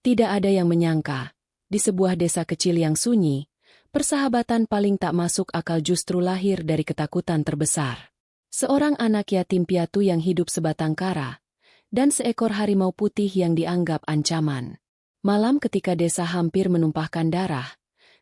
Tidak ada yang menyangka, di sebuah desa kecil yang sunyi, persahabatan paling tak masuk akal justru lahir dari ketakutan terbesar. Seorang anak yatim piatu yang hidup sebatang kara, dan seekor harimau putih yang dianggap ancaman. Malam ketika desa hampir menumpahkan darah,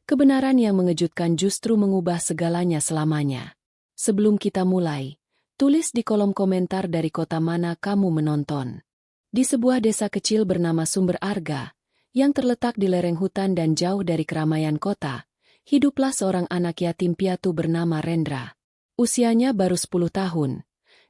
kebenaran yang mengejutkan justru mengubah segalanya selamanya. Sebelum kita mulai, tulis di kolom komentar dari kota mana kamu menonton. Di sebuah desa kecil bernama Sumber Arga, yang terletak di lereng hutan dan jauh dari keramaian kota, hiduplah seorang anak yatim piatu bernama Rendra. Usianya baru 10 tahun,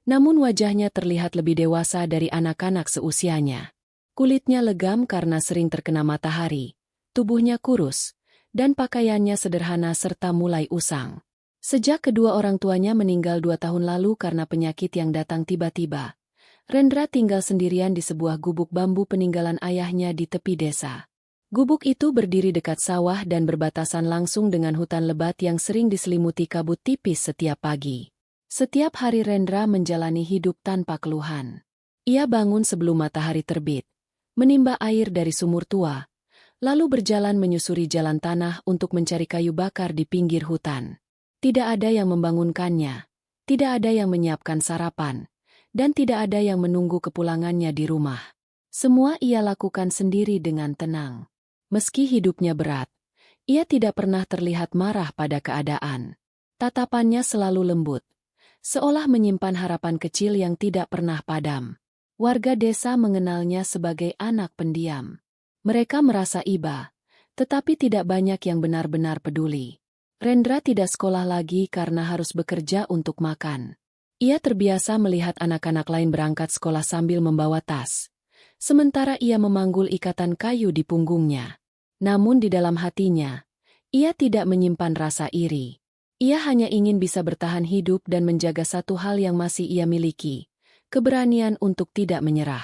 namun wajahnya terlihat lebih dewasa dari anak-anak seusianya. Kulitnya legam karena sering terkena matahari, tubuhnya kurus, dan pakaiannya sederhana serta mulai usang. Sejak kedua orang tuanya meninggal 2 tahun lalu karena penyakit yang datang tiba-tiba, Rendra tinggal sendirian di sebuah gubuk bambu peninggalan ayahnya di tepi desa. Gubuk itu berdiri dekat sawah dan berbatasan langsung dengan hutan lebat yang sering diselimuti kabut tipis setiap pagi. Setiap hari Rendra menjalani hidup tanpa keluhan. Ia bangun sebelum matahari terbit, menimba air dari sumur tua, lalu berjalan menyusuri jalan tanah untuk mencari kayu bakar di pinggir hutan. Tidak ada yang membangunkannya, tidak ada yang menyiapkan sarapan, dan tidak ada yang menunggu kepulangannya di rumah. Semua ia lakukan sendiri dengan tenang. Meski hidupnya berat, ia tidak pernah terlihat marah pada keadaan. Tatapannya selalu lembut, seolah menyimpan harapan kecil yang tidak pernah padam. Warga desa mengenalnya sebagai anak pendiam. Mereka merasa iba, tetapi tidak banyak yang benar-benar peduli. Rendra tidak sekolah lagi karena harus bekerja untuk makan. Ia terbiasa melihat anak-anak lain berangkat sekolah sambil membawa tas, sementara ia memanggul ikatan kayu di punggungnya. Namun di dalam hatinya, ia tidak menyimpan rasa iri. Ia hanya ingin bisa bertahan hidup dan menjaga satu hal yang masih ia miliki, keberanian untuk tidak menyerah.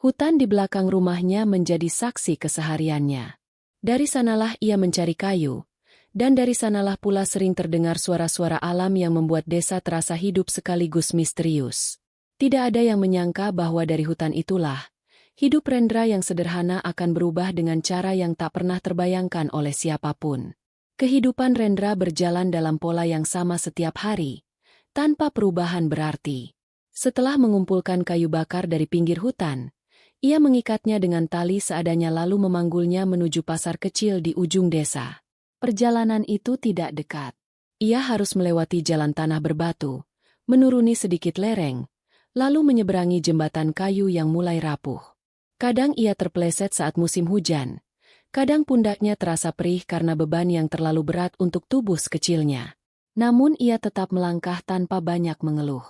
Hutan di belakang rumahnya menjadi saksi kesehariannya. Dari sanalah ia mencari kayu, dan dari sanalah pula sering terdengar suara-suara alam yang membuat desa terasa hidup sekaligus misterius. Tidak ada yang menyangka bahwa dari hutan itulah, hidup Rendra yang sederhana akan berubah dengan cara yang tak pernah terbayangkan oleh siapapun. Kehidupan Rendra berjalan dalam pola yang sama setiap hari, tanpa perubahan berarti. Setelah mengumpulkan kayu bakar dari pinggir hutan, ia mengikatnya dengan tali seadanya lalu memanggulnya menuju pasar kecil di ujung desa. Perjalanan itu tidak dekat. Ia harus melewati jalan tanah berbatu, menuruni sedikit lereng, lalu menyeberangi jembatan kayu yang mulai rapuh. Kadang ia terpeleset saat musim hujan, kadang pundaknya terasa perih karena beban yang terlalu berat untuk tubuh sekecilnya. Namun ia tetap melangkah tanpa banyak mengeluh.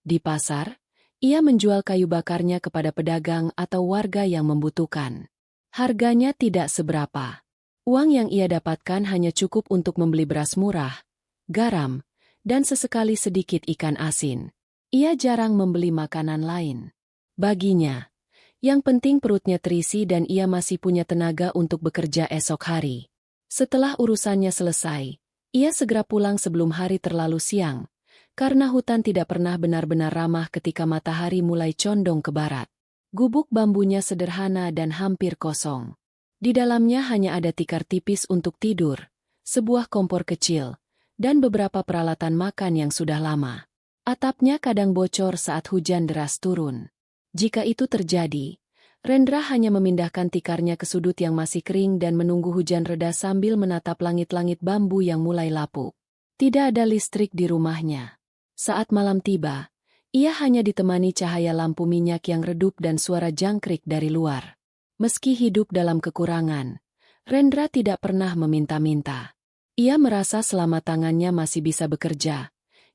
Di pasar, ia menjual kayu bakarnya kepada pedagang atau warga yang membutuhkan. Harganya tidak seberapa. Uang yang ia dapatkan hanya cukup untuk membeli beras murah, garam, dan sesekali sedikit ikan asin. Ia jarang membeli makanan lain. Baginya, yang penting perutnya terisi dan ia masih punya tenaga untuk bekerja esok hari. Setelah urusannya selesai, ia segera pulang sebelum hari terlalu siang, karena hutan tidak pernah benar-benar ramah ketika matahari mulai condong ke barat. Gubuk bambunya sederhana dan hampir kosong. Di dalamnya hanya ada tikar tipis untuk tidur, sebuah kompor kecil, dan beberapa peralatan makan yang sudah lama. Atapnya kadang bocor saat hujan deras turun. Jika itu terjadi, Rendra hanya memindahkan tikarnya ke sudut yang masih kering dan menunggu hujan reda sambil menatap langit-langit bambu yang mulai lapuk. Tidak ada listrik di rumahnya. Saat malam tiba, ia hanya ditemani cahaya lampu minyak yang redup dan suara jangkrik dari luar. Meski hidup dalam kekurangan, Rendra tidak pernah meminta-minta. Ia merasa selama tangannya masih bisa bekerja,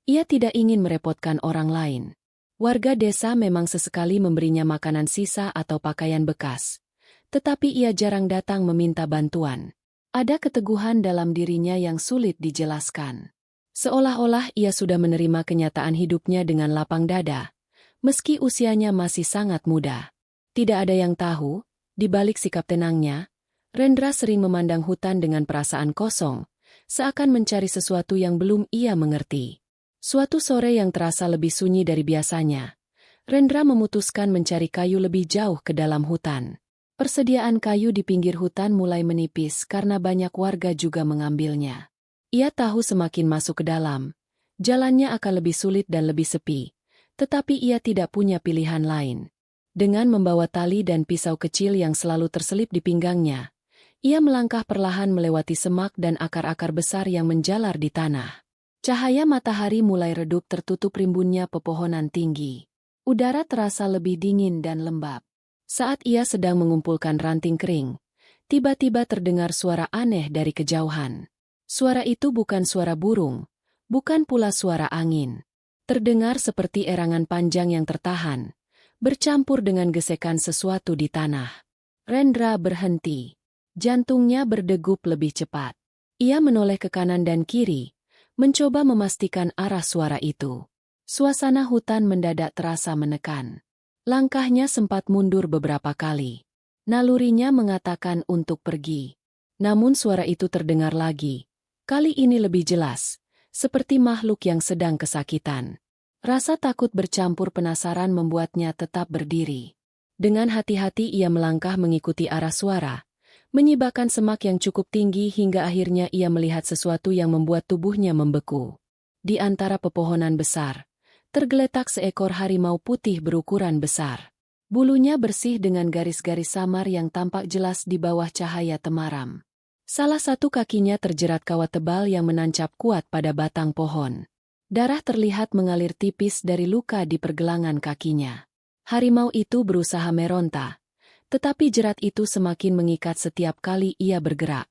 ia tidak ingin merepotkan orang lain. Warga desa memang sesekali memberinya makanan sisa atau pakaian bekas, tetapi ia jarang datang meminta bantuan. Ada keteguhan dalam dirinya yang sulit dijelaskan. Seolah-olah ia sudah menerima kenyataan hidupnya dengan lapang dada, meski usianya masih sangat muda. Tidak ada yang tahu, di balik sikap tenangnya, Rendra sering memandang hutan dengan perasaan kosong, seakan mencari sesuatu yang belum ia mengerti. Suatu sore yang terasa lebih sunyi dari biasanya, Rendra memutuskan mencari kayu lebih jauh ke dalam hutan. Persediaan kayu di pinggir hutan mulai menipis karena banyak warga juga mengambilnya. Ia tahu semakin masuk ke dalam, jalannya akan lebih sulit dan lebih sepi, tetapi ia tidak punya pilihan lain. Dengan membawa tali dan pisau kecil yang selalu terselip di pinggangnya, ia melangkah perlahan melewati semak dan akar-akar besar yang menjalar di tanah. Cahaya matahari mulai redup tertutup rimbunnya pepohonan tinggi. Udara terasa lebih dingin dan lembab. Saat ia sedang mengumpulkan ranting kering, tiba-tiba terdengar suara aneh dari kejauhan. Suara itu bukan suara burung, bukan pula suara angin. Terdengar seperti erangan panjang yang tertahan, bercampur dengan gesekan sesuatu di tanah. Rendra berhenti. Jantungnya berdegup lebih cepat. Ia menoleh ke kanan dan kiri, mencoba memastikan arah suara itu. Suasana hutan mendadak terasa menekan. Langkahnya sempat mundur beberapa kali. Nalurinya mengatakan untuk pergi. Namun suara itu terdengar lagi. Kali ini lebih jelas, seperti makhluk yang sedang kesakitan. Rasa takut bercampur penasaran membuatnya tetap berdiri. Dengan hati-hati ia melangkah mengikuti arah suara, menyibakkan semak yang cukup tinggi hingga akhirnya ia melihat sesuatu yang membuat tubuhnya membeku. Di antara pepohonan besar, tergeletak seekor harimau putih berukuran besar. Bulunya bersih dengan garis-garis samar yang tampak jelas di bawah cahaya temaram. Salah satu kakinya terjerat kawat tebal yang menancap kuat pada batang pohon. Darah terlihat mengalir tipis dari luka di pergelangan kakinya. Harimau itu berusaha meronta, tetapi jerat itu semakin mengikat setiap kali ia bergerak.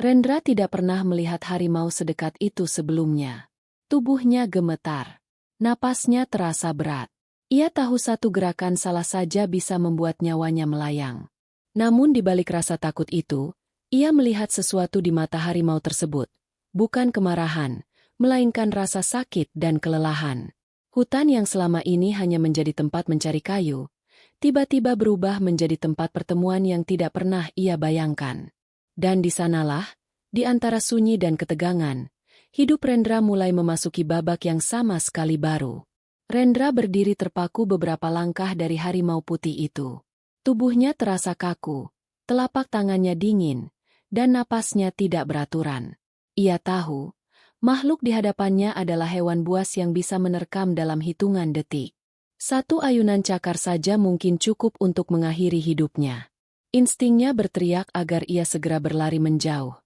Rendra tidak pernah melihat harimau sedekat itu sebelumnya. Tubuhnya gemetar. Napasnya terasa berat. Ia tahu satu gerakan salah saja bisa membuat nyawanya melayang. Namun di balik rasa takut itu, ia melihat sesuatu di mata harimau tersebut. Bukan kemarahan, melainkan rasa sakit dan kelelahan. Hutan yang selama ini hanya menjadi tempat mencari kayu, tiba-tiba berubah menjadi tempat pertemuan yang tidak pernah ia bayangkan. Dan di sanalah, di antara sunyi dan ketegangan, hidup Rendra mulai memasuki babak yang sama sekali baru. Rendra berdiri terpaku beberapa langkah dari harimau putih itu. Tubuhnya terasa kaku, telapak tangannya dingin, dan napasnya tidak beraturan. Ia tahu, makhluk di hadapannya adalah hewan buas yang bisa menerkam dalam hitungan detik. Satu ayunan cakar saja mungkin cukup untuk mengakhiri hidupnya. Instingnya berteriak agar ia segera berlari menjauh,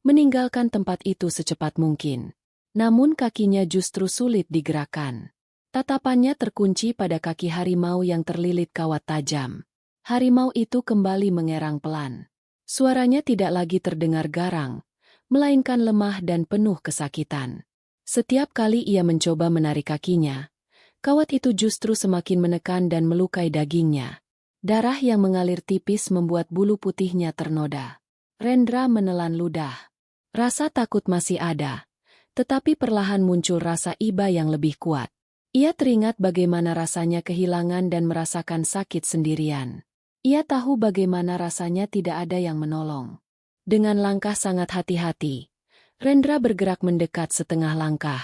meninggalkan tempat itu secepat mungkin. Namun kakinya justru sulit digerakkan. Tatapannya terkunci pada kaki harimau yang terlilit kawat tajam. Harimau itu kembali mengerang pelan. Suaranya tidak lagi terdengar garang, melainkan lemah dan penuh kesakitan. Setiap kali ia mencoba menarik kakinya, kawat itu justru semakin menekan dan melukai dagingnya. Darah yang mengalir tipis membuat bulu putihnya ternoda. Rendra menelan ludah. Rasa takut masih ada, tetapi perlahan muncul rasa iba yang lebih kuat. Ia teringat bagaimana rasanya kehilangan dan merasakan sakit sendirian. Ia tahu bagaimana rasanya tidak ada yang menolong. Dengan langkah sangat hati-hati, Rendra bergerak mendekat setengah langkah.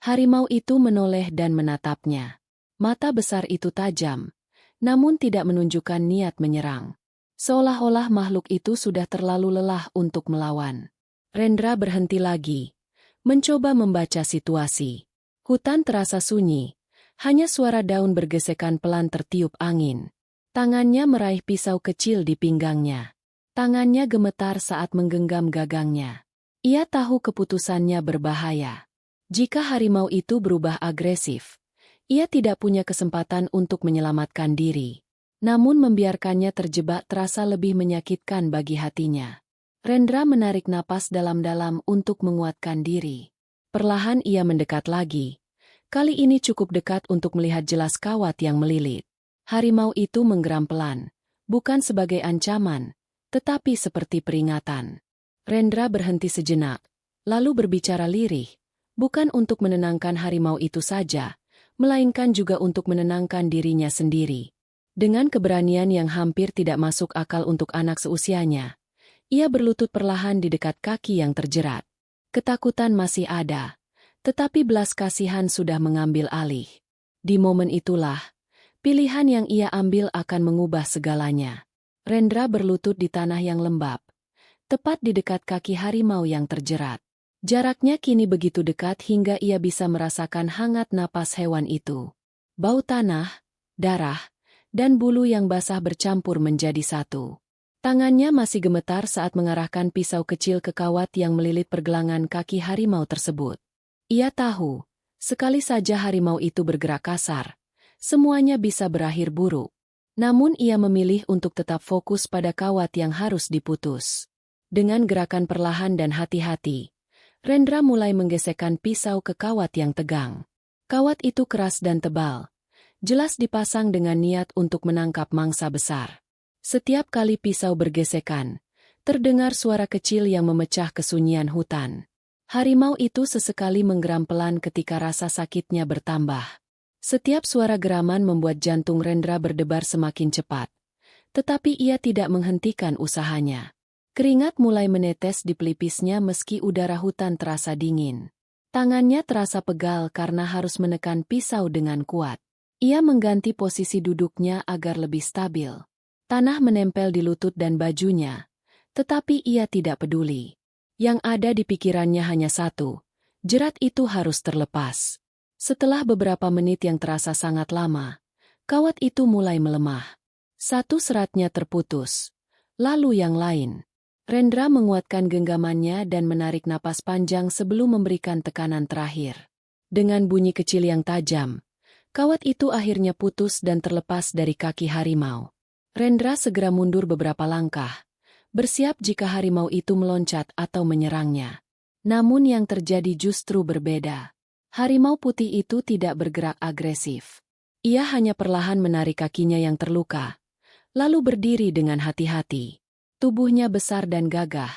Harimau itu menoleh dan menatapnya. Mata besar itu tajam, namun tidak menunjukkan niat menyerang. Seolah-olah makhluk itu sudah terlalu lelah untuk melawan. Rendra berhenti lagi, mencoba membaca situasi. Hutan terasa sunyi, hanya suara daun bergesekan pelan tertiup angin. Tangannya meraih pisau kecil di pinggangnya. Tangannya gemetar saat menggenggam gagangnya. Ia tahu keputusannya berbahaya. Jika harimau itu berubah agresif, ia tidak punya kesempatan untuk menyelamatkan diri. Namun membiarkannya terjebak terasa lebih menyakitkan bagi hatinya. Rendra menarik napas dalam-dalam untuk menguatkan diri. Perlahan ia mendekat lagi. Kali ini cukup dekat untuk melihat jelas kawat yang melilit. Harimau itu menggeram pelan, bukan sebagai ancaman, tetapi seperti peringatan. Rendra berhenti sejenak, lalu berbicara lirih, bukan untuk menenangkan harimau itu saja, melainkan juga untuk menenangkan dirinya sendiri. Dengan keberanian yang hampir tidak masuk akal untuk anak seusianya, ia berlutut perlahan di dekat kaki yang terjerat. Ketakutan masih ada, tetapi belas kasihan sudah mengambil alih. Di momen itulah, pilihan yang ia ambil akan mengubah segalanya. Rendra berlutut di tanah yang lembab, tepat di dekat kaki harimau yang terjerat. Jaraknya kini begitu dekat hingga ia bisa merasakan hangat napas hewan itu. Bau tanah, darah, dan bulu yang basah bercampur menjadi satu. Tangannya masih gemetar saat mengarahkan pisau kecil ke kawat yang melilit pergelangan kaki harimau tersebut. Ia tahu, sekali saja harimau itu bergerak kasar, semuanya bisa berakhir buruk. Namun ia memilih untuk tetap fokus pada kawat yang harus diputus. Dengan gerakan perlahan dan hati-hati, Rendra mulai menggesekkan pisau ke kawat yang tegang. Kawat itu keras dan tebal, jelas dipasang dengan niat untuk menangkap mangsa besar. Setiap kali pisau bergesekan, terdengar suara kecil yang memecah kesunyian hutan. Harimau itu sesekali menggeram pelan ketika rasa sakitnya bertambah. Setiap suara geraman membuat jantung Rendra berdebar semakin cepat. Tetapi ia tidak menghentikan usahanya. Keringat mulai menetes di pelipisnya meski udara hutan terasa dingin. Tangannya terasa pegal karena harus menekan pisau dengan kuat. Ia mengganti posisi duduknya agar lebih stabil. Tanah menempel di lutut dan bajunya, tetapi ia tidak peduli. Yang ada di pikirannya hanya satu, jerat itu harus terlepas. Setelah beberapa menit yang terasa sangat lama, kawat itu mulai melemah. Satu seratnya terputus, lalu yang lain. Rendra menguatkan genggamannya dan menarik napas panjang sebelum memberikan tekanan terakhir. Dengan bunyi kecil yang tajam, kawat itu akhirnya putus dan terlepas dari kaki harimau. Rendra segera mundur beberapa langkah, bersiap jika harimau itu meloncat atau menyerangnya. Namun yang terjadi justru berbeda. Harimau putih itu tidak bergerak agresif. Ia hanya perlahan menarik kakinya yang terluka, lalu berdiri dengan hati-hati. Tubuhnya besar dan gagah,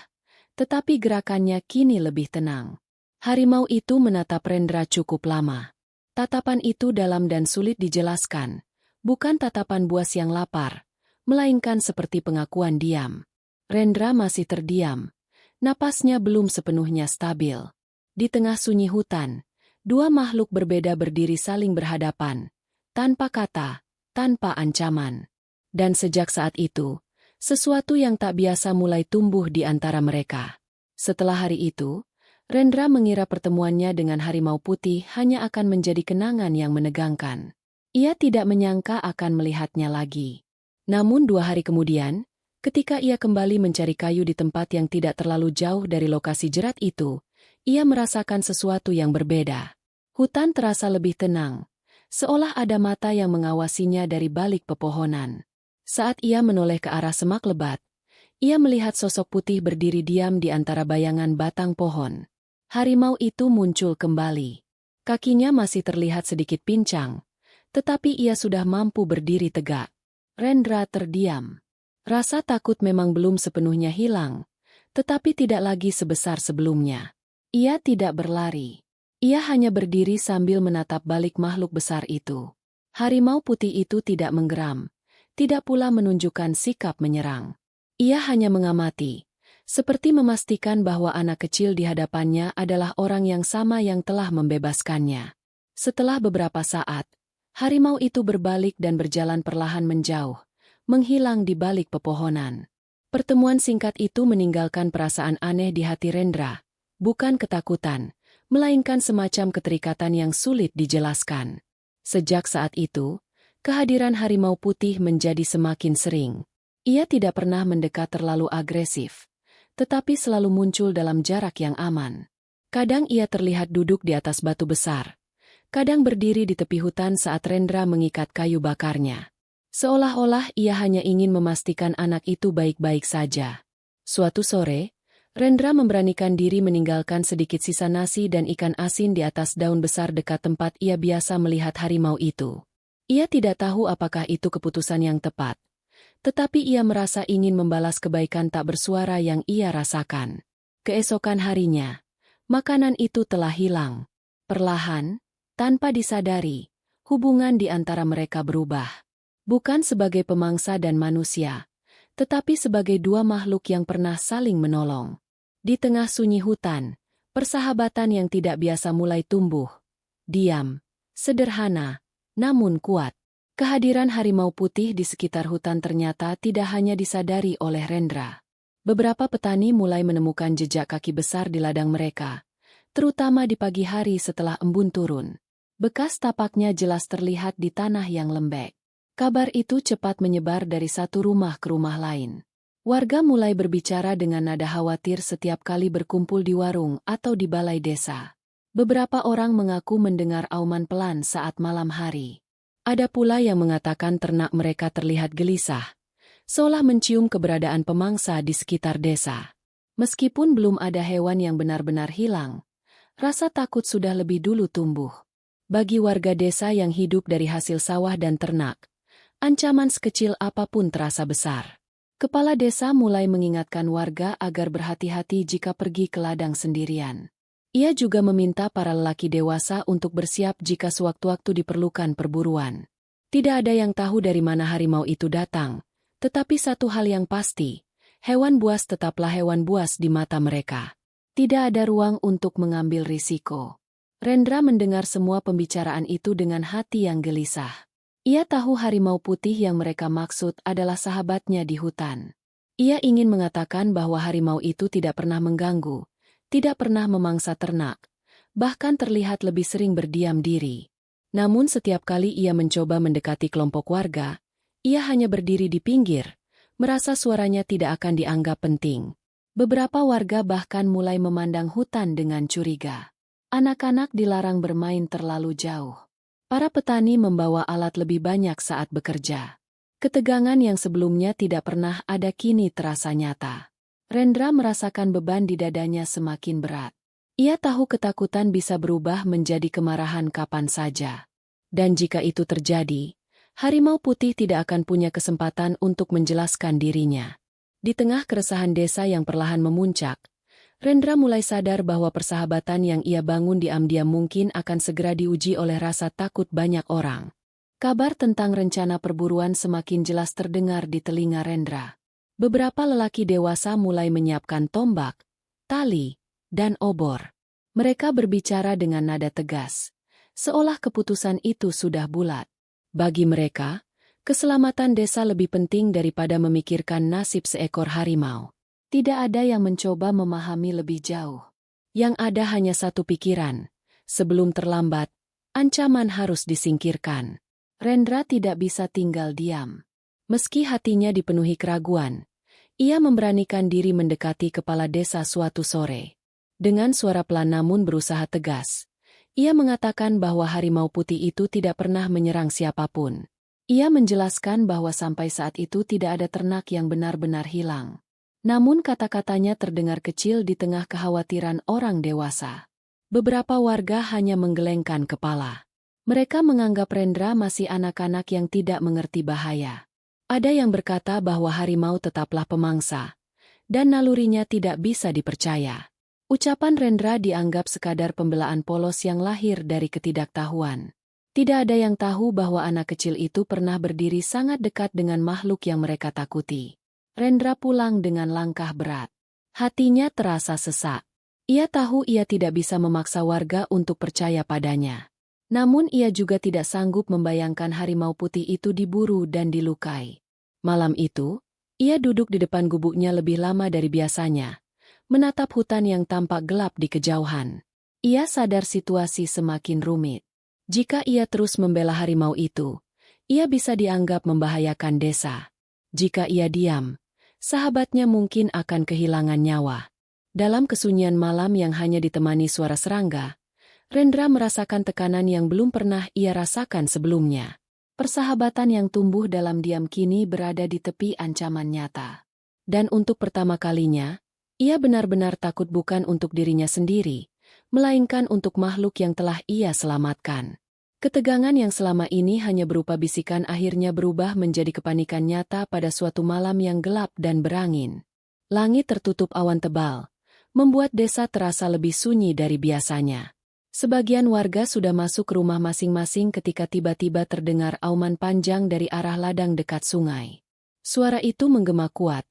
tetapi gerakannya kini lebih tenang. Harimau itu menatap Rendra cukup lama. Tatapan itu dalam dan sulit dijelaskan, bukan tatapan buas yang lapar, melainkan seperti pengakuan diam. Rendra masih terdiam, napasnya belum sepenuhnya stabil. Di tengah sunyi hutan, dua makhluk berbeda berdiri saling berhadapan, tanpa kata, tanpa ancaman. Dan sejak saat itu, sesuatu yang tak biasa mulai tumbuh di antara mereka. Setelah hari itu, Rendra mengira pertemuannya dengan harimau putih hanya akan menjadi kenangan yang menegangkan. Ia tidak menyangka akan melihatnya lagi. Namun 2 hari kemudian, ketika ia kembali mencari kayu di tempat yang tidak terlalu jauh dari lokasi jerat itu, ia merasakan sesuatu yang berbeda. Hutan terasa lebih tenang, seolah ada mata yang mengawasinya dari balik pepohonan. Saat ia menoleh ke arah semak lebat, ia melihat sosok putih berdiri diam di antara bayangan batang pohon. Harimau itu muncul kembali. Kakinya masih terlihat sedikit pincang, tetapi ia sudah mampu berdiri tegak. Rendra terdiam. Rasa takut memang belum sepenuhnya hilang, tetapi tidak lagi sebesar sebelumnya. Ia tidak berlari. Ia hanya berdiri sambil menatap balik makhluk besar itu. Harimau putih itu tidak menggeram, tidak pula menunjukkan sikap menyerang. Ia hanya mengamati, seperti memastikan bahwa anak kecil di hadapannya adalah orang yang sama yang telah membebaskannya. Setelah beberapa saat, harimau itu berbalik dan berjalan perlahan menjauh, menghilang di balik pepohonan. Pertemuan singkat itu meninggalkan perasaan aneh di hati Rendra, bukan ketakutan, melainkan semacam keterikatan yang sulit dijelaskan. Sejak saat itu, kehadiran harimau putih menjadi semakin sering. Ia tidak pernah mendekat terlalu agresif, tetapi selalu muncul dalam jarak yang aman. Kadang ia terlihat duduk di atas batu besar, kadang berdiri di tepi hutan saat Rendra mengikat kayu bakarnya. Seolah-olah ia hanya ingin memastikan anak itu baik-baik saja. Suatu sore, Rendra memberanikan diri meninggalkan sedikit sisa nasi dan ikan asin di atas daun besar dekat tempat ia biasa melihat harimau itu. Ia tidak tahu apakah itu keputusan yang tepat, tetapi ia merasa ingin membalas kebaikan tak bersuara yang ia rasakan. Keesokan harinya, makanan itu telah hilang. Perlahan, tanpa disadari, hubungan di antara mereka berubah. Bukan sebagai pemangsa dan manusia, tetapi sebagai dua makhluk yang pernah saling menolong. Di tengah sunyi hutan, persahabatan yang tidak biasa mulai tumbuh. Diam, sederhana, namun kuat. Kehadiran harimau putih di sekitar hutan ternyata tidak hanya disadari oleh Rendra. Beberapa petani mulai menemukan jejak kaki besar di ladang mereka, terutama di pagi hari setelah embun turun. Bekas tapaknya jelas terlihat di tanah yang lembek. Kabar itu cepat menyebar dari satu rumah ke rumah lain. Warga mulai berbicara dengan nada khawatir setiap kali berkumpul di warung atau di balai desa. Beberapa orang mengaku mendengar auman pelan saat malam hari. Ada pula yang mengatakan ternak mereka terlihat gelisah, seolah mencium keberadaan pemangsa di sekitar desa. Meskipun belum ada hewan yang benar-benar hilang, rasa takut sudah lebih dulu tumbuh. Bagi warga desa yang hidup dari hasil sawah dan ternak, ancaman sekecil apapun terasa besar. Kepala desa mulai mengingatkan warga agar berhati-hati jika pergi ke ladang sendirian. Ia juga meminta para lelaki dewasa untuk bersiap jika sewaktu-waktu diperlukan perburuan. Tidak ada yang tahu dari mana harimau itu datang, tetapi satu hal yang pasti, hewan buas tetaplah hewan buas di mata mereka. Tidak ada ruang untuk mengambil risiko. Rendra mendengar semua pembicaraan itu dengan hati yang gelisah. Ia tahu harimau putih yang mereka maksud adalah sahabatnya di hutan. Ia ingin mengatakan bahwa harimau itu tidak pernah mengganggu, tidak pernah memangsa ternak, bahkan terlihat lebih sering berdiam diri. Namun setiap kali ia mencoba mendekati kelompok warga, ia hanya berdiri di pinggir, merasa suaranya tidak akan dianggap penting. Beberapa warga bahkan mulai memandang hutan dengan curiga. Anak-anak dilarang bermain terlalu jauh. Para petani membawa alat lebih banyak saat bekerja. Ketegangan yang sebelumnya tidak pernah ada kini terasa nyata. Rendra merasakan beban di dadanya semakin berat. Ia tahu ketakutan bisa berubah menjadi kemarahan kapan saja. Dan jika itu terjadi, harimau putih tidak akan punya kesempatan untuk menjelaskan dirinya. Di tengah keresahan desa yang perlahan memuncak, Rendra mulai sadar bahwa persahabatan yang ia bangun diam-diam mungkin akan segera diuji oleh rasa takut banyak orang. Kabar tentang rencana perburuan semakin jelas terdengar di telinga Rendra. Beberapa lelaki dewasa mulai menyiapkan tombak, tali, dan obor. Mereka berbicara dengan nada tegas, seolah keputusan itu sudah bulat. Bagi mereka, keselamatan desa lebih penting daripada memikirkan nasib seekor harimau. Tidak ada yang mencoba memahami lebih jauh. Yang ada hanya satu pikiran. Sebelum terlambat, ancaman harus disingkirkan. Rendra tidak bisa tinggal diam. Meski hatinya dipenuhi keraguan, ia memberanikan diri mendekati kepala desa suatu sore. Dengan suara pelan namun berusaha tegas, ia mengatakan bahwa harimau putih itu tidak pernah menyerang siapapun. Ia menjelaskan bahwa sampai saat itu tidak ada ternak yang benar-benar hilang. Namun kata-katanya terdengar kecil di tengah kekhawatiran orang dewasa. Beberapa warga hanya menggelengkan kepala. Mereka menganggap Rendra masih anak-anak yang tidak mengerti bahaya. Ada yang berkata bahwa harimau tetaplah pemangsa, dan nalurinya tidak bisa dipercaya. Ucapan Rendra dianggap sekadar pembelaan polos yang lahir dari ketidaktahuan. Tidak ada yang tahu bahwa anak kecil itu pernah berdiri sangat dekat dengan makhluk yang mereka takuti. Rendra pulang dengan langkah berat. Hatinya terasa sesak. Ia tahu ia tidak bisa memaksa warga untuk percaya padanya. Namun ia juga tidak sanggup membayangkan harimau putih itu diburu dan dilukai. Malam itu, ia duduk di depan gubuknya lebih lama dari biasanya, menatap hutan yang tampak gelap di kejauhan. Ia sadar situasi semakin rumit. Jika ia terus membela harimau itu, ia bisa dianggap membahayakan desa. Jika ia diam, sahabatnya mungkin akan kehilangan nyawa. Dalam kesunyian malam yang hanya ditemani suara serangga, Rendra merasakan tekanan yang belum pernah ia rasakan sebelumnya. Persahabatan yang tumbuh dalam diam kini berada di tepi ancaman nyata. Dan untuk pertama kalinya, ia benar-benar takut bukan untuk dirinya sendiri, melainkan untuk makhluk yang telah ia selamatkan. Ketegangan yang selama ini hanya berupa bisikan akhirnya berubah menjadi kepanikan nyata pada suatu malam yang gelap dan berangin. Langit tertutup awan tebal, membuat desa terasa lebih sunyi dari biasanya. Sebagian warga sudah masuk ke rumah masing-masing ketika tiba-tiba terdengar auman panjang dari arah ladang dekat sungai. Suara itu menggema kuat,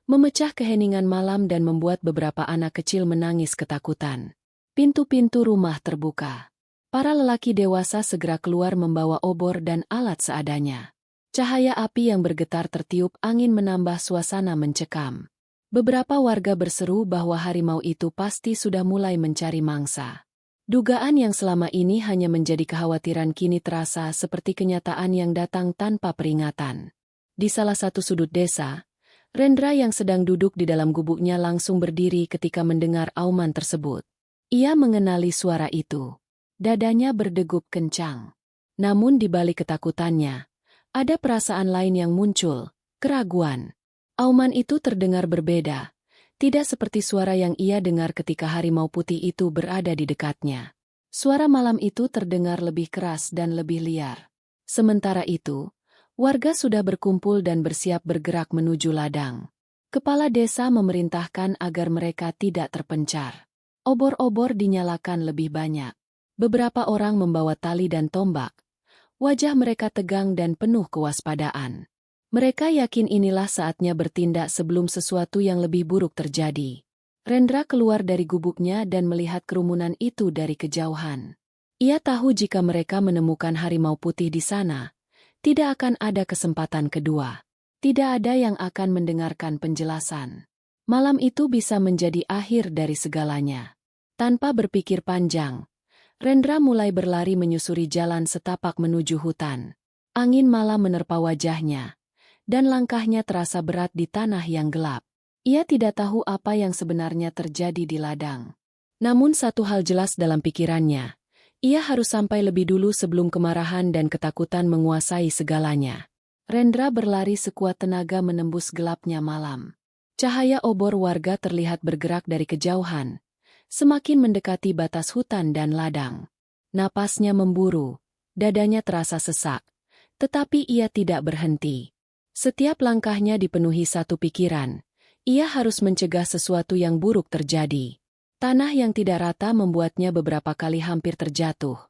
memecah keheningan malam dan membuat beberapa anak kecil menangis ketakutan. Pintu-pintu rumah terbuka. Para lelaki dewasa segera keluar membawa obor dan alat seadanya. Cahaya api yang bergetar tertiup angin menambah suasana mencekam. Beberapa warga berseru bahwa harimau itu pasti sudah mulai mencari mangsa. Dugaan yang selama ini hanya menjadi kekhawatiran kini terasa seperti kenyataan yang datang tanpa peringatan. Di salah satu sudut desa, Rendra yang sedang duduk di dalam gubuknya langsung berdiri ketika mendengar auman tersebut. Ia mengenali suara itu. Dadanya berdegup kencang. Namun di balik ketakutannya, ada perasaan lain yang muncul, keraguan. Auman itu terdengar berbeda, tidak seperti suara yang ia dengar ketika harimau putih itu berada di dekatnya. Suara malam itu terdengar lebih keras dan lebih liar. Sementara itu, warga sudah berkumpul dan bersiap bergerak menuju ladang. Kepala desa memerintahkan agar mereka tidak terpencar. Obor-obor dinyalakan lebih banyak. Beberapa orang membawa tali dan tombak. Wajah mereka tegang dan penuh kewaspadaan. Mereka yakin inilah saatnya bertindak sebelum sesuatu yang lebih buruk terjadi. Rendra keluar dari gubuknya dan melihat kerumunan itu dari kejauhan. Ia tahu jika mereka menemukan harimau putih di sana, tidak akan ada kesempatan kedua. Tidak ada yang akan mendengarkan penjelasan. Malam itu bisa menjadi akhir dari segalanya. Tanpa berpikir panjang, Rendra mulai berlari menyusuri jalan setapak menuju hutan. Angin malam menerpa wajahnya, dan langkahnya terasa berat di tanah yang gelap. Ia tidak tahu apa yang sebenarnya terjadi di ladang. Namun satu hal jelas dalam pikirannya, ia harus sampai lebih dulu sebelum kemarahan dan ketakutan menguasai segalanya. Rendra berlari sekuat tenaga menembus gelapnya malam. Cahaya obor warga terlihat bergerak dari kejauhan, semakin mendekati batas hutan dan ladang. Napasnya memburu, dadanya terasa sesak, tetapi ia tidak berhenti. Setiap langkahnya dipenuhi satu pikiran, ia harus mencegah sesuatu yang buruk terjadi. Tanah yang tidak rata membuatnya beberapa kali hampir terjatuh.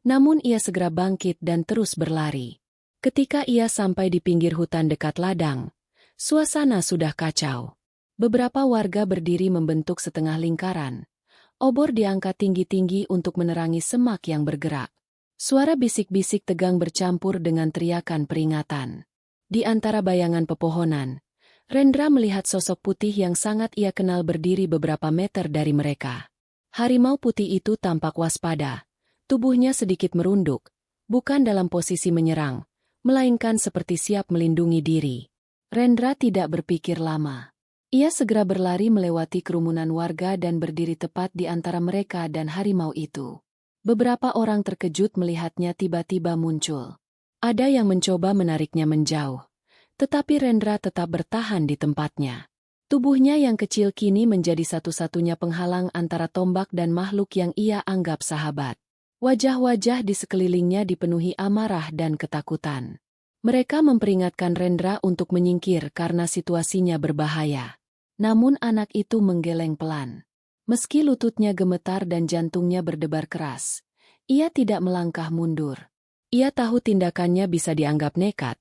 Namun ia segera bangkit dan terus berlari. Ketika ia sampai di pinggir hutan dekat ladang, suasana sudah kacau. Beberapa warga berdiri membentuk setengah lingkaran. Obor diangkat tinggi-tinggi untuk menerangi semak yang bergerak. Suara bisik-bisik tegang bercampur dengan teriakan peringatan. Di antara bayangan pepohonan, Rendra melihat sosok putih yang sangat ia kenal berdiri beberapa meter dari mereka. Harimau putih itu tampak waspada. Tubuhnya sedikit merunduk, bukan dalam posisi menyerang, melainkan seperti siap melindungi diri. Rendra tidak berpikir lama. Ia segera berlari melewati kerumunan warga dan berdiri tepat di antara mereka dan harimau itu. Beberapa orang terkejut melihatnya tiba-tiba muncul. Ada yang mencoba menariknya menjauh, tetapi Rendra tetap bertahan di tempatnya. Tubuhnya yang kecil kini menjadi satu-satunya penghalang antara tombak dan makhluk yang ia anggap sahabat. Wajah-wajah di sekelilingnya dipenuhi amarah dan ketakutan. Mereka memperingatkan Rendra untuk menyingkir karena situasinya berbahaya. Namun anak itu menggeleng pelan. Meski lututnya gemetar dan jantungnya berdebar keras, ia tidak melangkah mundur. Ia tahu tindakannya bisa dianggap nekat,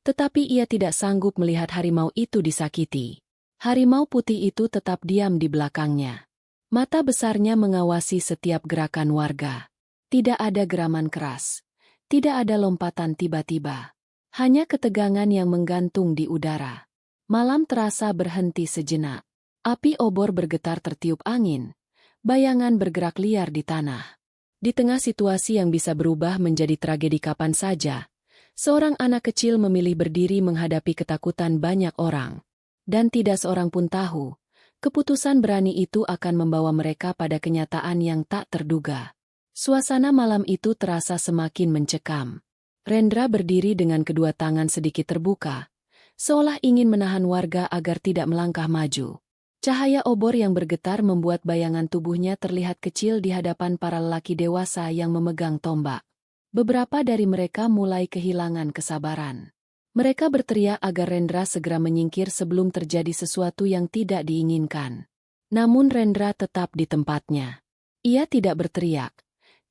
tetapi ia tidak sanggup melihat harimau itu disakiti. Harimau putih itu tetap diam di belakangnya. Mata besarnya mengawasi setiap gerakan warga. Tidak ada geraman keras. Tidak ada lompatan tiba-tiba. Hanya ketegangan yang menggantung di udara. Malam terasa berhenti sejenak. Api obor bergetar tertiup angin. Bayangan bergerak liar di tanah. Di tengah situasi yang bisa berubah menjadi tragedi kapan saja, seorang anak kecil memilih berdiri menghadapi ketakutan banyak orang. Dan tidak seorang pun tahu, keputusan berani itu akan membawa mereka pada kenyataan yang tak terduga. Suasana malam itu terasa semakin mencekam. Rendra berdiri dengan kedua tangan sedikit terbuka, seolah ingin menahan warga agar tidak melangkah maju. Cahaya obor yang bergetar membuat bayangan tubuhnya terlihat kecil di hadapan para lelaki dewasa yang memegang tombak. Beberapa dari mereka mulai kehilangan kesabaran. Mereka berteriak agar Rendra segera menyingkir sebelum terjadi sesuatu yang tidak diinginkan. Namun Rendra tetap di tempatnya. Ia tidak berteriak,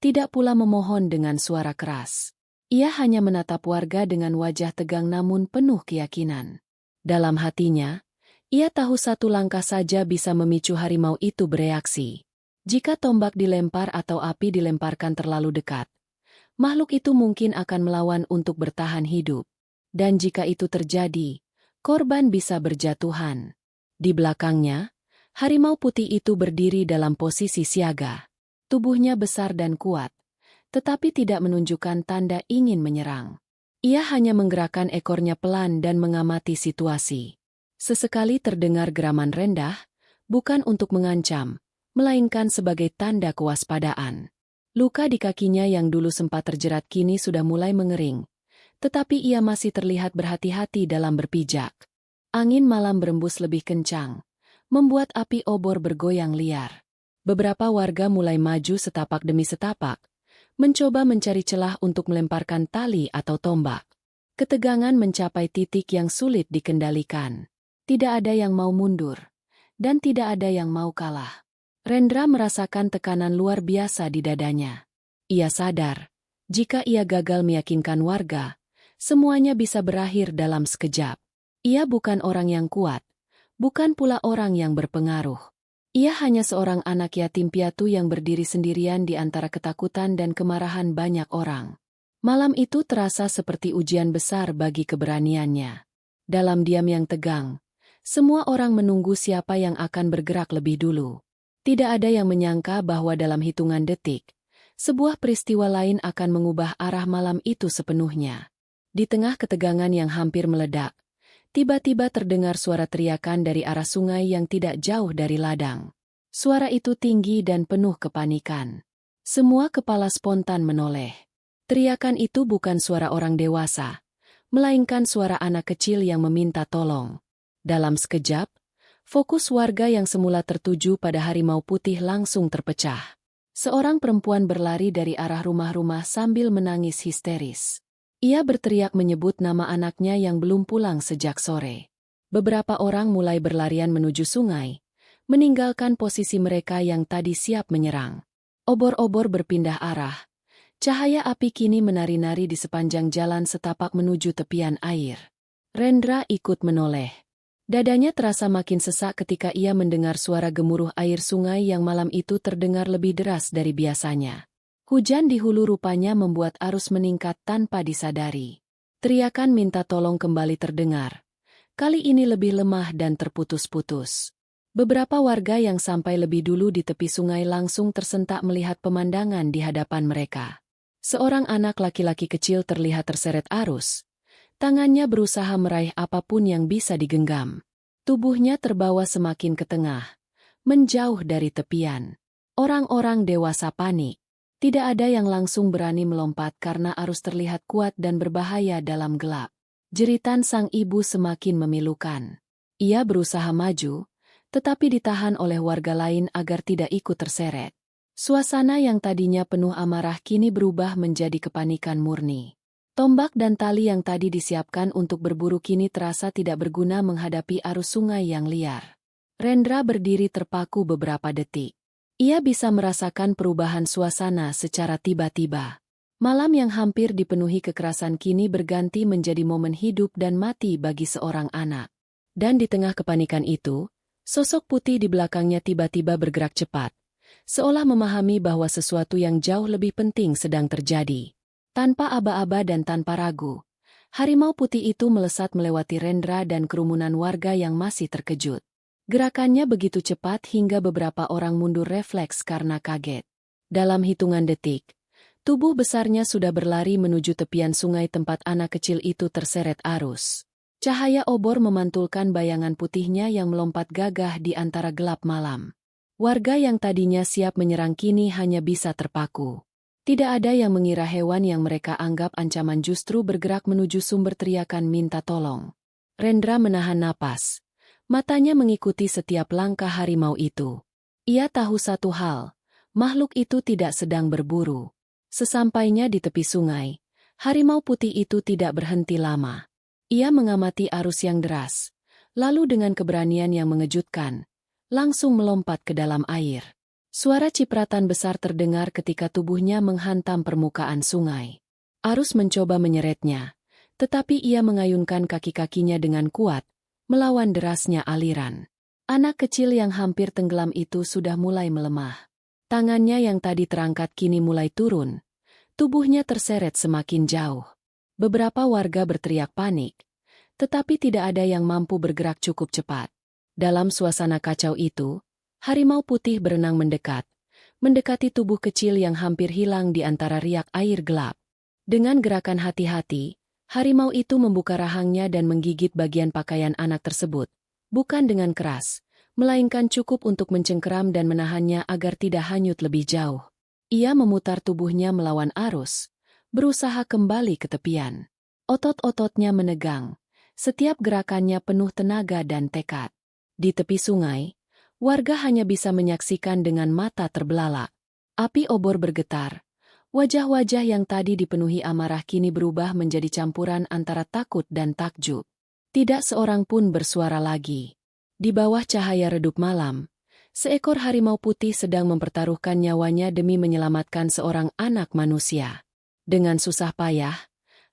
tidak pula memohon dengan suara keras. Ia hanya menatap warga dengan wajah tegang namun penuh keyakinan. Dalam hatinya, ia tahu satu langkah saja bisa memicu harimau itu bereaksi. Jika tombak dilempar atau api dilemparkan terlalu dekat, makhluk itu mungkin akan melawan untuk bertahan hidup. Dan jika itu terjadi, korban bisa berjatuhan. Di belakangnya, harimau putih itu berdiri dalam posisi siaga. Tubuhnya besar dan kuat, tetapi tidak menunjukkan tanda ingin menyerang. Ia hanya menggerakkan ekornya pelan dan mengamati situasi. Sesekali terdengar geraman rendah, bukan untuk mengancam, melainkan sebagai tanda kewaspadaan. Luka di kakinya yang dulu sempat terjerat kini sudah mulai mengering, tetapi ia masih terlihat berhati-hati dalam berpijak. Angin malam berembus lebih kencang, membuat api obor bergoyang liar. Beberapa warga mulai maju setapak demi setapak, mencoba mencari celah untuk melemparkan tali atau tombak. Ketegangan mencapai titik yang sulit dikendalikan. Tidak ada yang mau mundur, dan tidak ada yang mau kalah. Rendra merasakan tekanan luar biasa di dadanya. Ia sadar, jika ia gagal meyakinkan warga, semuanya bisa berakhir dalam sekejap. Ia bukan orang yang kuat, bukan pula orang yang berpengaruh. Ia hanya seorang anak yatim piatu yang berdiri sendirian di antara ketakutan dan kemarahan banyak orang. Malam itu terasa seperti ujian besar bagi keberaniannya. Dalam diam yang tegang, semua orang menunggu siapa yang akan bergerak lebih dulu. Tidak ada yang menyangka bahwa dalam hitungan detik, sebuah peristiwa lain akan mengubah arah malam itu sepenuhnya. Di tengah ketegangan yang hampir meledak, tiba-tiba terdengar suara teriakan dari arah sungai yang tidak jauh dari ladang. Suara itu tinggi dan penuh kepanikan. Semua kepala spontan menoleh. Teriakan itu bukan suara orang dewasa, melainkan suara anak kecil yang meminta tolong. Dalam sekejap, fokus warga yang semula tertuju pada harimau putih langsung terpecah. Seorang perempuan berlari dari arah rumah-rumah sambil menangis histeris. Ia berteriak menyebut nama anaknya yang belum pulang sejak sore. Beberapa orang mulai berlarian menuju sungai, meninggalkan posisi mereka yang tadi siap menyerang. Obor-obor berpindah arah. Cahaya api kini menari-nari di sepanjang jalan setapak menuju tepian air. Rendra ikut menoleh. Dadanya terasa makin sesak ketika ia mendengar suara gemuruh air sungai yang malam itu terdengar lebih deras dari biasanya. Hujan di hulu rupanya membuat arus meningkat tanpa disadari. Teriakan minta tolong kembali terdengar. Kali ini lebih lemah dan terputus-putus. Beberapa warga yang sampai lebih dulu di tepi sungai langsung tersentak melihat pemandangan di hadapan mereka. Seorang anak laki-laki kecil terlihat terseret arus. Tangannya berusaha meraih apapun yang bisa digenggam. Tubuhnya terbawa semakin ke tengah, menjauh dari tepian. Orang-orang dewasa panik. Tidak ada yang langsung berani melompat karena arus terlihat kuat dan berbahaya dalam gelap. Jeritan sang ibu semakin memilukan. Ia berusaha maju, tetapi ditahan oleh warga lain agar tidak ikut terseret. Suasana yang tadinya penuh amarah kini berubah menjadi kepanikan murni. Tombak dan tali yang tadi disiapkan untuk berburu kini terasa tidak berguna menghadapi arus sungai yang liar. Rendra berdiri terpaku beberapa detik. Ia bisa merasakan perubahan suasana secara tiba-tiba. Malam yang hampir dipenuhi kekerasan kini berganti menjadi momen hidup dan mati bagi seorang anak. Dan di tengah kepanikan itu, sosok putih di belakangnya tiba-tiba bergerak cepat, seolah memahami bahwa sesuatu yang jauh lebih penting sedang terjadi. Tanpa aba-aba dan tanpa ragu, harimau putih itu melesat melewati Rendra dan kerumunan warga yang masih terkejut. Gerakannya begitu cepat hingga beberapa orang mundur refleks karena kaget. Dalam hitungan detik, tubuh besarnya sudah berlari menuju tepian sungai tempat anak kecil itu terseret arus. Cahaya obor memantulkan bayangan putihnya yang melompat gagah di antara gelap malam. Warga yang tadinya siap menyerang kini hanya bisa terpaku. Tidak ada yang mengira hewan yang mereka anggap ancaman justru bergerak menuju sumber teriakan minta tolong. Rendra menahan napas. Matanya mengikuti setiap langkah harimau itu. Ia tahu satu hal, makhluk itu tidak sedang berburu. Sesampainya di tepi sungai, harimau putih itu tidak berhenti lama. Ia mengamati arus yang deras, lalu dengan keberanian yang mengejutkan, langsung melompat ke dalam air. Suara cipratan besar terdengar ketika tubuhnya menghantam permukaan sungai. Arus mencoba menyeretnya, tetapi ia mengayunkan kaki-kakinya dengan kuat, melawan derasnya aliran. Anak kecil yang hampir tenggelam itu sudah mulai melemah. Tangannya yang tadi terangkat kini mulai turun. Tubuhnya terseret semakin jauh. Beberapa warga berteriak panik, tetapi tidak ada yang mampu bergerak cukup cepat. Dalam suasana kacau itu, harimau putih berenang mendekat, mendekati tubuh kecil yang hampir hilang di antara riak air gelap. Dengan gerakan hati-hati, harimau itu membuka rahangnya dan menggigit bagian pakaian anak tersebut, bukan dengan keras, melainkan cukup untuk mencengkeram dan menahannya agar tidak hanyut lebih jauh. Ia memutar tubuhnya melawan arus, berusaha kembali ke tepian. Otot-ototnya menegang, setiap gerakannya penuh tenaga dan tekad. Di tepi sungai, warga hanya bisa menyaksikan dengan mata terbelalak. Api obor bergetar. Wajah-wajah yang tadi dipenuhi amarah kini berubah menjadi campuran antara takut dan takjub. Tidak seorang pun bersuara lagi. Di bawah cahaya redup malam, seekor harimau putih sedang mempertaruhkan nyawanya demi menyelamatkan seorang anak manusia. Dengan susah payah,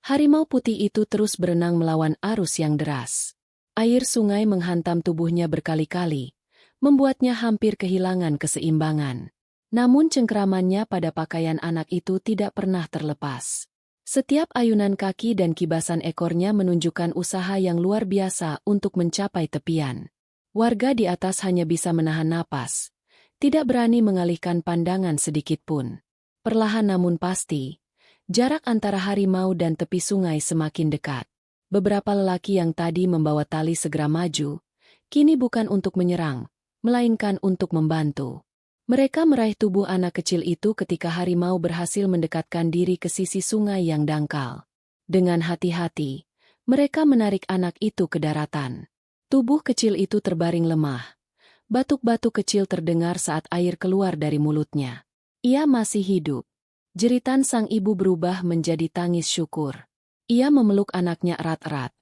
harimau putih itu terus berenang melawan arus yang deras. Air sungai menghantam tubuhnya berkali-kali, membuatnya hampir kehilangan keseimbangan. Namun cengkeramannya pada pakaian anak itu tidak pernah terlepas. Setiap ayunan kaki dan kibasan ekornya menunjukkan usaha yang luar biasa untuk mencapai tepian. Warga di atas hanya bisa menahan napas, tidak berani mengalihkan pandangan sedikit pun. Perlahan namun pasti, jarak antara harimau dan tepi sungai semakin dekat. Beberapa lelaki yang tadi membawa tali segera maju, kini bukan untuk menyerang, melainkan untuk membantu. Mereka meraih tubuh anak kecil itu ketika harimau berhasil mendekatkan diri ke sisi sungai yang dangkal. Dengan hati-hati, mereka menarik anak itu ke daratan. Tubuh kecil itu terbaring lemah. Batuk-batuk kecil terdengar saat air keluar dari mulutnya. Ia masih hidup. Jeritan sang ibu berubah menjadi tangis syukur. Ia memeluk anaknya erat-erat.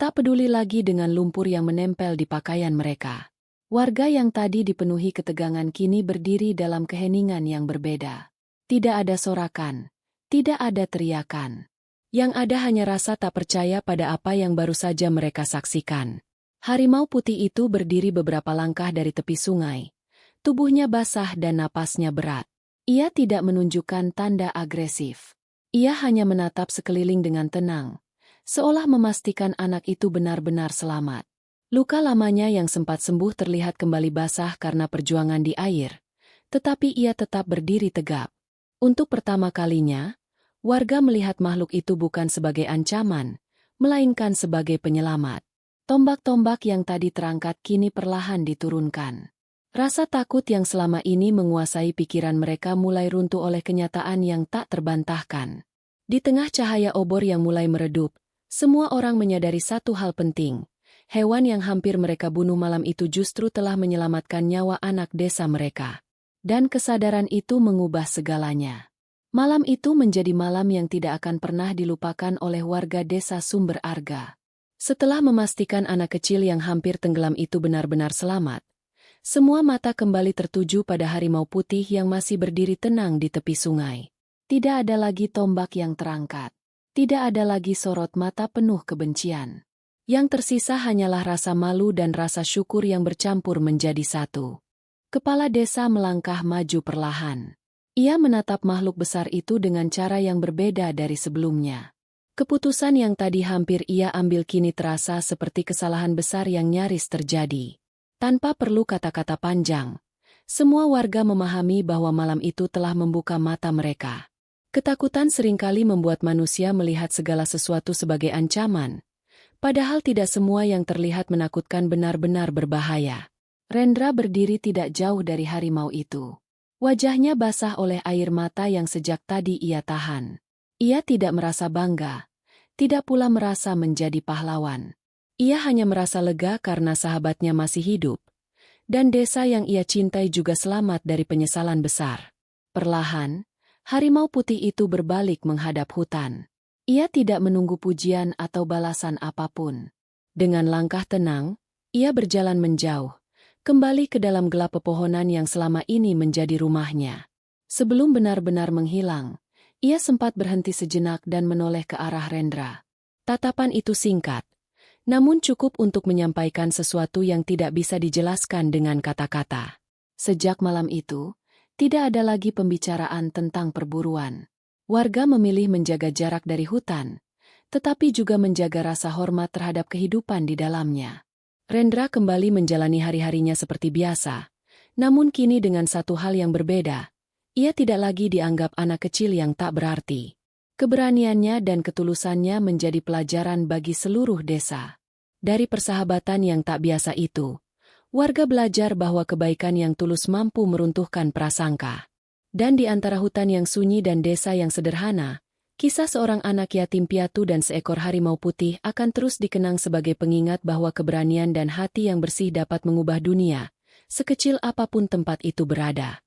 Tak peduli lagi dengan lumpur yang menempel di pakaian mereka. Warga yang tadi dipenuhi ketegangan kini berdiri dalam keheningan yang berbeda. Tidak ada sorakan. Tidak ada teriakan. Yang ada hanya rasa tak percaya pada apa yang baru saja mereka saksikan. Harimau putih itu berdiri beberapa langkah dari tepi sungai. Tubuhnya basah dan napasnya berat. Ia tidak menunjukkan tanda agresif. Ia hanya menatap sekeliling dengan tenang, seolah memastikan anak itu benar-benar selamat. Luka lamanya yang sempat sembuh terlihat kembali basah karena perjuangan di air, tetapi ia tetap berdiri tegap. Untuk pertama kalinya, warga melihat makhluk itu bukan sebagai ancaman, melainkan sebagai penyelamat. Tombak-tombak yang tadi terangkat kini perlahan diturunkan. Rasa takut yang selama ini menguasai pikiran mereka mulai runtuh oleh kenyataan yang tak terbantahkan. Di tengah cahaya obor yang mulai meredup, semua orang menyadari satu hal penting. Hewan yang hampir mereka bunuh malam itu justru telah menyelamatkan nyawa anak desa mereka. Dan kesadaran itu mengubah segalanya. Malam itu menjadi malam yang tidak akan pernah dilupakan oleh warga desa Sumber Arga. Setelah memastikan anak kecil yang hampir tenggelam itu benar-benar selamat, semua mata kembali tertuju pada harimau putih yang masih berdiri tenang di tepi sungai. Tidak ada lagi tombak yang terangkat. Tidak ada lagi sorot mata penuh kebencian. Yang tersisa hanyalah rasa malu dan rasa syukur yang bercampur menjadi satu. Kepala desa melangkah maju perlahan. Ia menatap makhluk besar itu dengan cara yang berbeda dari sebelumnya. Keputusan yang tadi hampir ia ambil kini terasa seperti kesalahan besar yang nyaris terjadi. Tanpa perlu kata-kata panjang, semua warga memahami bahwa malam itu telah membuka mata mereka. Ketakutan seringkali membuat manusia melihat segala sesuatu sebagai ancaman, padahal tidak semua yang terlihat menakutkan benar-benar berbahaya. Rendra berdiri tidak jauh dari harimau itu. Wajahnya basah oleh air mata yang sejak tadi ia tahan. Ia tidak merasa bangga, tidak pula merasa menjadi pahlawan. Ia hanya merasa lega karena sahabatnya masih hidup, dan desa yang ia cintai juga selamat dari penyesalan besar. Perlahan, harimau putih itu berbalik menghadap hutan. Ia tidak menunggu pujian atau balasan apapun. Dengan langkah tenang, ia berjalan menjauh, kembali ke dalam gelap pepohonan yang selama ini menjadi rumahnya. Sebelum benar-benar menghilang, ia sempat berhenti sejenak dan menoleh ke arah Rendra. Tatapan itu singkat, namun cukup untuk menyampaikan sesuatu yang tidak bisa dijelaskan dengan kata-kata. Sejak malam itu, Tidak ada lagi pembicaraan tentang perburuan. Warga memilih menjaga jarak dari hutan, tetapi juga menjaga rasa hormat terhadap kehidupan di dalamnya. Rendra kembali menjalani hari-harinya seperti biasa, namun kini dengan satu hal yang berbeda. Ia tidak lagi dianggap anak kecil yang tak berarti. Keberaniannya dan ketulusannya menjadi pelajaran bagi seluruh desa. Dari persahabatan yang tak biasa itu, warga belajar bahwa kebaikan yang tulus mampu meruntuhkan prasangka. Dan di antara hutan yang sunyi dan desa yang sederhana, kisah seorang anak yatim piatu dan seekor harimau putih akan terus dikenang sebagai pengingat bahwa keberanian dan hati yang bersih dapat mengubah dunia, sekecil apapun tempat itu berada.